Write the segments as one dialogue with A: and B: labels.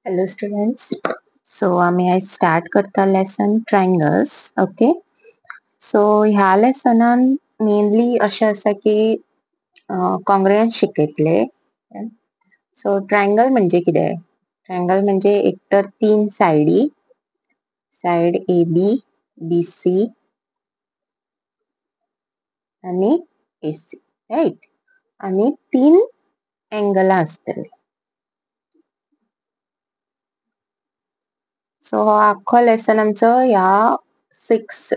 A: Hello students. So आम्ही आज start करता लेसन ट्रायंगल्स. ओके. सो ह्या लेसनान मेनली अशें आसा की कॉंग्रुएंस शिकयतले. सो ट्रायंगल म्हणजे कितें? ट्रायंगल म्हणजे एक तर तीन साइडी, साइड ए बी सी आणि ए सी, राइट? आणि तीन एंगलां आसतली. सो हो आख्खो लेसन आमचो ह्या 6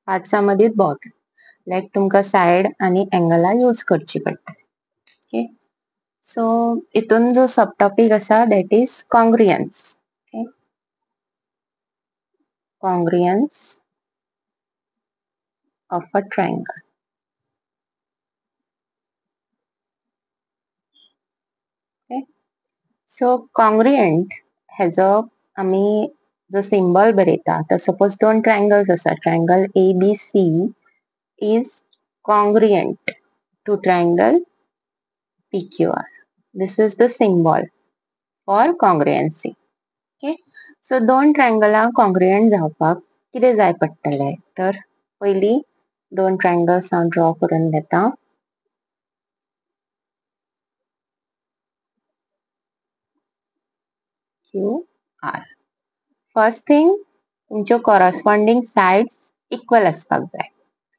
A: पार्ट्सामदींच भोंवता. लायक तुमकां साइड आणि एंगलां यूज करची पडटा. ओके. सो हितून जो सब टॉपिक आसा that is congruence. Okay. Congruence of a triangle. Okay. So congruent हेजो आमी जो सिम्बॉल बरयता, आतां सपोज दोन ट्रायंगल्स आसा, triangle ABC is congruent to triangle PQR. This is the symbol for congruency. Okay. So दोन ट्रायंगलां congruent जावपाक कितें जाय पडटलें? तर पयली दोन ट्रायंगल्स हांव ड्रॉ करून घेता. QR. फर्स्ट थिंग, तुमच्यो कॉरस्पॉन्डिंग साइड्स इक्वल आसपाक जाय.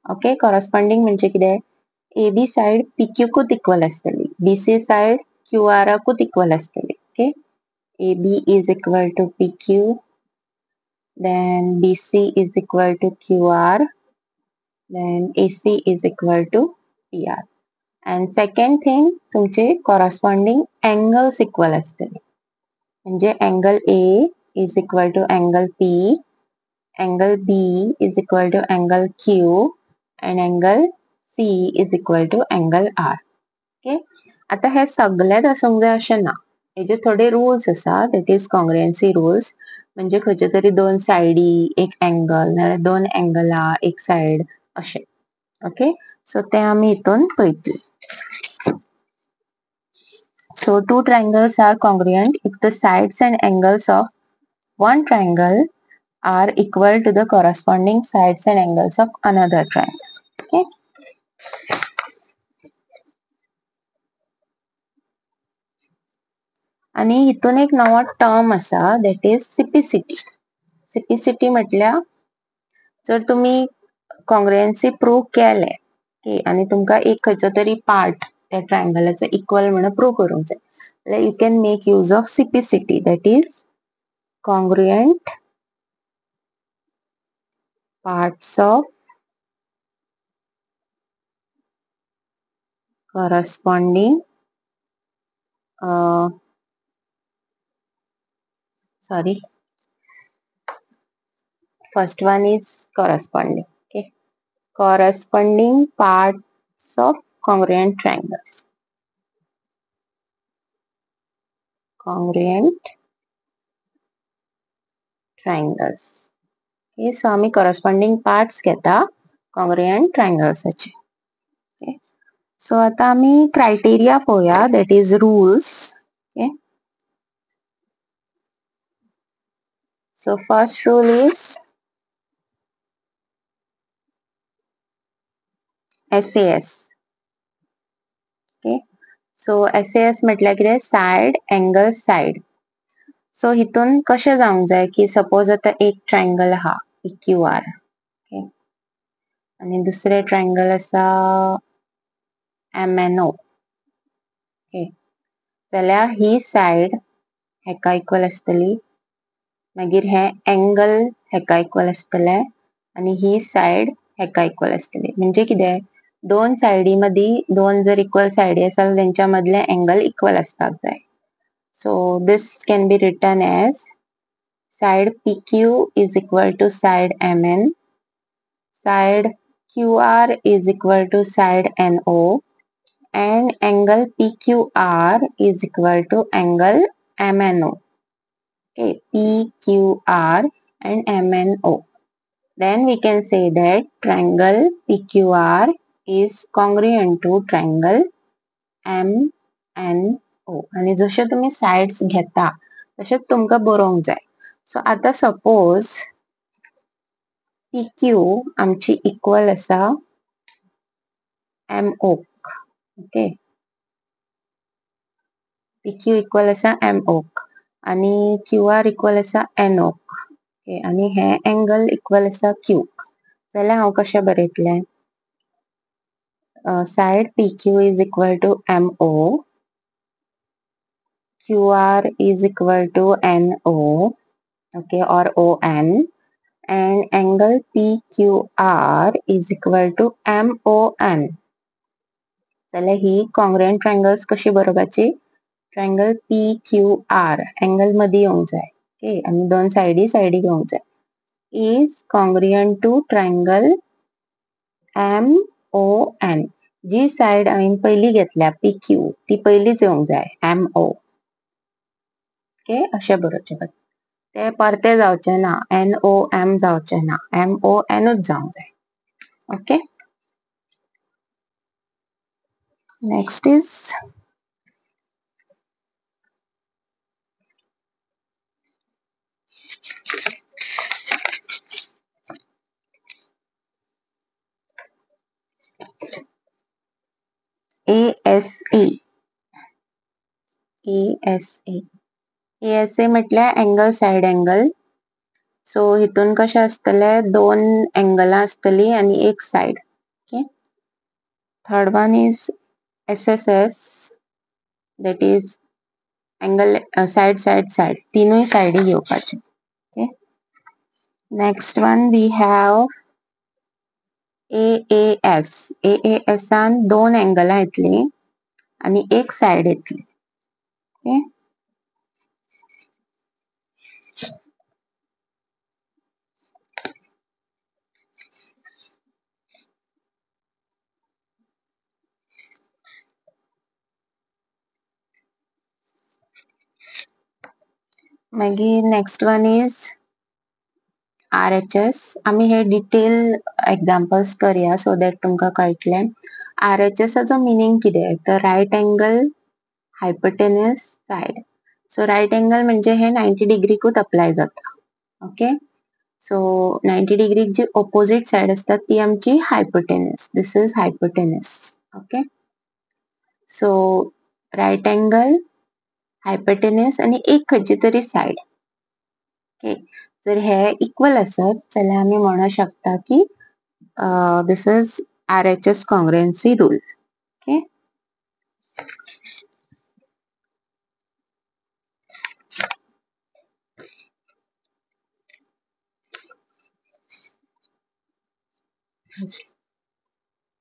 A: ओके. कॉरस्पॉन्डिंग म्हणजे कितें? AB साइड PQकूच इक्वल आसतली, BC साइड QRकूच इक्वल आसतली. Okay. AB is equal to PQ, then BC is equal to QR, then AC is equal to PR. And second thing, तुमचे corresponding angles equal असतले. म्हणजे angle A is equal to angle P, angle B is equal to angle Q, and angle C is equal to angle R. Okay. आता हे सगळेच आसूंक जाय अशें ना. हेजे थोडे रुल्स आसा, दॅट इज कॉंग्रुएंसी रुल्स. म्हणजे खंयचे तरी दोन साइडी, एक एंगल, नाल्यार दोन एंगलां, एक साइड अशें. ओके. सो ते आमी हितून पळयतली. So two triangles are congruent if the sides and angles of one triangle are equal to the corresponding sides and angles of another triangle. Okay. आणि हितून एक नवो टर्म आसा, दॅट इज सिपिसिटी. सिपिसिटी म्हटल्यार जर तुम्ही कॉंग्रुएंसी प्रूव्ह केले, ओके, आणि तुमकां एक खंयचो तरी पार्ट त्या ट्रायंगलाचो इक्वल म्हणून प्रूव्ह करूंक जाय, जाल्यार you can make use of CPCT, that is congruent parts of corresponding first one is corresponding. Okay. Corresponding parts of congruent triangles. Congruent triangles. Okay. So आम्ही corresponding parts घेता congruent triangles चे. Okay. So आता आम्ही criteria पळोवया, that is rules. Okay. So first rule is SAS. Okay. So SAS म्हटल्यार कितें? Side angle side. So हितून कशें जावंक जाय की सपोज आता एक ट्रायंगल आहा PQR, ओके, आणि दुसरे ट्रायंगल आसा MNO, ओके, जाल्यार ही साइड हेका इक्वल आसतली, मागीर हे एंगल हेका इक्वल आसतले, आणि ही साइड हेका इक्वल आसतली. म्हणजे कितें? दोन साइडी मदीं दोन जर इक्वल साइडी आसा जाल्यार तेंच्या मदले एंगल इक्वल आसपाक जाय. So this can be written as side PQ is equal to side MN, side QR is equal to side NO, and angle PQR is equal to angle MNO. Okay, PQR and MNO. Then we can say that triangle PQR is congruent to triangle MNO. आणि जशे तुम्ही sides घेता तशेंच तुमकां बरोवंक जाय. So आता suppose PQ आमची इक्वल आसा MO. ओके, PQ इक्वल आसा MO आणि QR इक्वल आसा NO. ओके, आणि हे एंगल इक्वल आसा Q. जाल्यार हांव कशें बरयतलें? Side PQ is equal to MO, QR is equal to NO, okay, or ON, and angle PQR is equal to MON. जाल्यार ही कॉंग्रुएंट ट्रायंगल्स कशी बरोवपाची? ट्रायंगल PQR एंगल मदी येवंक जाय. ओके, आणि दोन साइडी येवंक जाय. Is congruent to triangle MON. जी साइड हांवें पयली घेतल्या PQ ती पयलीच येवंक जाय MO. ओके, अशें बरोवचें पडटा. ते परते जावचे ना, NOM जावचे ना, MONच जावंक जाय. Okay, next is ASA. ASA म्हटल्यार एंगल साइड एंगल. सो हितून कशें आसतले, दोन एंगलां आसतली आणि एक side. Okay, third one is SSS, that is angle side side side, तीनूय साइडी घेवपाचे. Okay, next one we have AAS. AASan दोन एंगलां येतली आणि एक साइड येतली. ओके, मागीर नेक्स्ट वन इज RHS. आम्ही हे डिटेल एग्जांपल्स करूया सो दॅट तुमकां कळटलें. RHSचो मिनिंग कितें? तर right angle hypotenuse side. So right angle म्हणजे हे 90 डिग्रीकूच अप्लाय जाता. ओके, सो 90 डिग्रीक जी ऑपोजिट साइड असता ती आमची hypotenuse. This is hypotenuse. Okay, so right angle, hypotenuse आणि एक खंयची तरी साइड. ओके, जर हे इक्वल असत जाल्यार आम्ही म्हणू शकता की दिस इज RHS कॉंग्रुएंसी रूल. ओके,